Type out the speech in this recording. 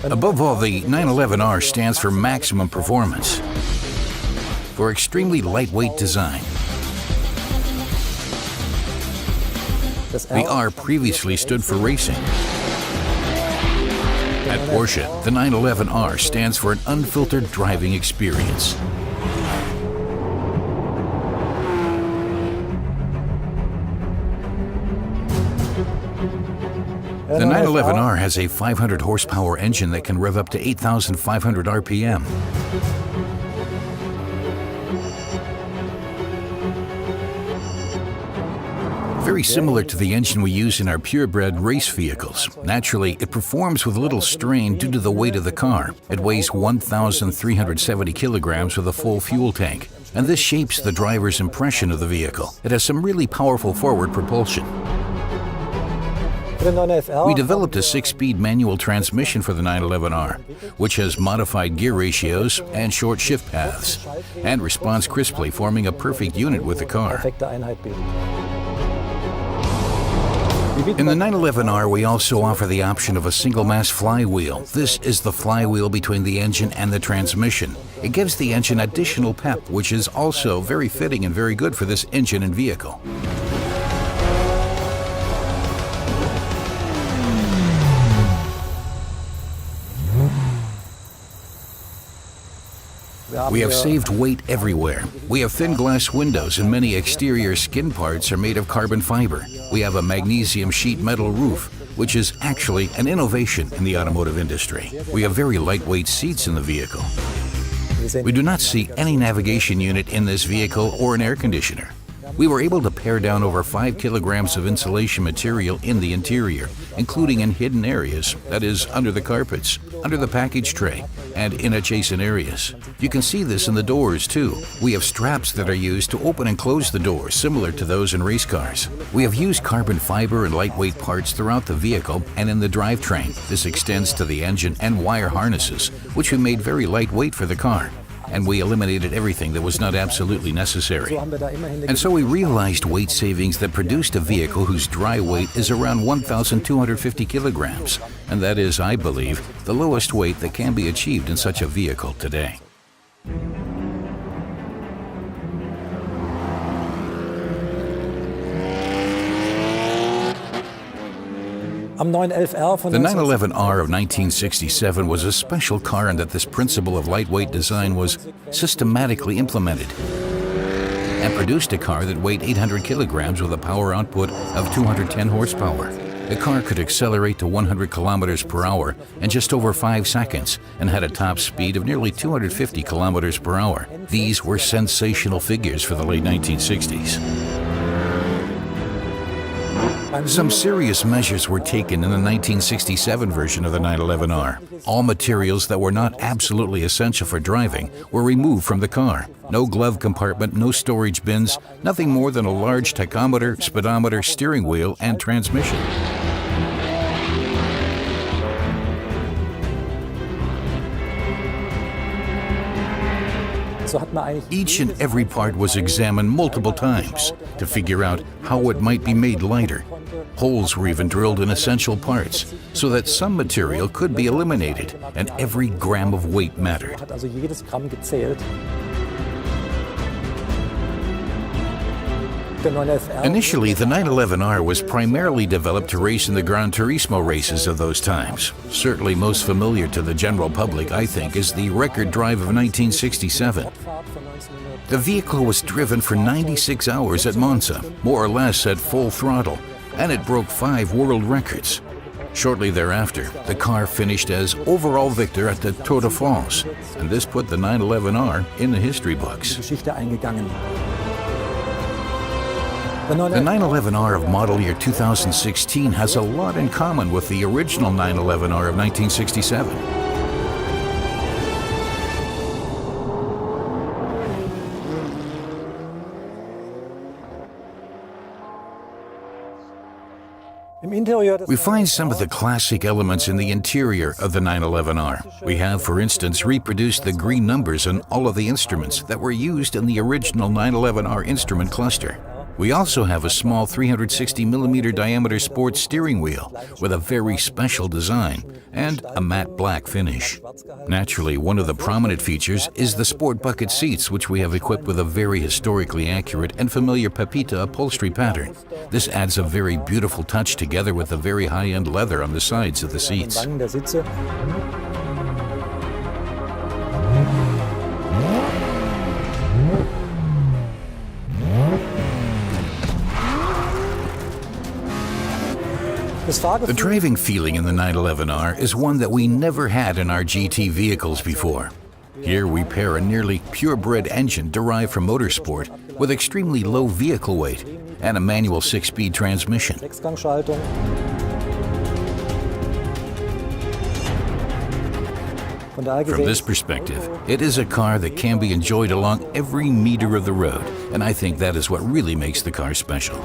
Above all, the 911R stands for maximum performance, for extremely lightweight design. The R previously stood for racing. At Porsche, the 911R stands for an unfiltered driving experience. The 911R has a 500 horsepower engine that can rev up to 8,500 RPM. Very similar to the engine we use in our purebred race vehicles. Naturally, it performs with little strain due to the weight of the car. It weighs 1,370 kilograms with a full fuel tank, and this shapes the driver's impression of the vehicle. It has some really powerful forward propulsion. We developed a 6-speed manual transmission for the 911R, which has modified gear ratios and short shift paths, and responds crisply, forming a perfect unit with the car. In the 911R, we also offer the option of a single-mass flywheel. This is the flywheel between the engine and the transmission. It gives the engine additional pep, which is also very fitting and very good for this engine and vehicle. We have saved weight everywhere. We have thin glass windows and many exterior skin parts are made of carbon fiber. We have a magnesium sheet metal roof, which is actually an innovation in the automotive industry. We have very lightweight seats in the vehicle. We do not see any navigation unit in this vehicle or an air conditioner. We were able to pare down over 5 kilograms of insulation material in the interior, including in hidden areas, that is, under the carpets, under the package tray, and in adjacent areas. You can see this in the doors too. We have straps that are used to open and close the doors, similar to those in race cars. We have used carbon fiber and lightweight parts throughout the vehicle and in the drivetrain. This extends to the engine and wire harnesses, which we made very lightweight for the car. And we eliminated everything that was not absolutely necessary. And so we realized weight savings that produced a vehicle whose dry weight is around 1,250 kilograms. And that is, I believe, the lowest weight that can be achieved in such a vehicle today. The 911R of 1967 was a special car in that this principle of lightweight design was systematically implemented and produced a car that weighed 800 kilograms with a power output of 210 horsepower. The car could accelerate to 100 kilometers per hour in just over 5 seconds and had a top speed of nearly 250 kilometers per hour. These were sensational figures for the late 1960s. Some serious measures were taken in the 1967 version of the 911R. All materials that were not absolutely essential for driving were removed from the car. No glove compartment, no storage bins, nothing more than a large tachometer, speedometer, steering wheel, and transmission. Each and every part was examined multiple times to figure out how it might be made lighter. Holes were even drilled in essential parts so that some material could be eliminated, and every gram of weight mattered. Initially, the 911R was primarily developed to race in the Gran Turismo races of those times. Certainly most familiar to the general public, I think, is the record drive of 1967. The vehicle was driven for 96 hours at Monza, more or less at full throttle, and it broke 5 world records. Shortly thereafter, the car finished as overall victor at the Tour de France, and this put the 911R in the history books. The 911R of model year 2016 has a lot in common with the original 911R of 1967. We find some of the classic elements in the interior of the 911R. We have, for instance, reproduced the green numbers on all of the instruments that were used in the original 911R instrument cluster. We also have a small 360mm diameter sports steering wheel with a very special design and a matte black finish. Naturally, one of the prominent features is the sport bucket seats, which we have equipped with a very historically accurate and familiar Pepita upholstery pattern. This adds a very beautiful touch together with the very high-end leather on the sides of the seats. The driving feeling in the 911R is one that we never had in our GT vehicles before. Here we pair a nearly purebred engine derived from motorsport with extremely low vehicle weight and a manual 6-speed transmission. From this perspective, it is a car that can be enjoyed along every meter of the road, and I think that is what really makes the car special.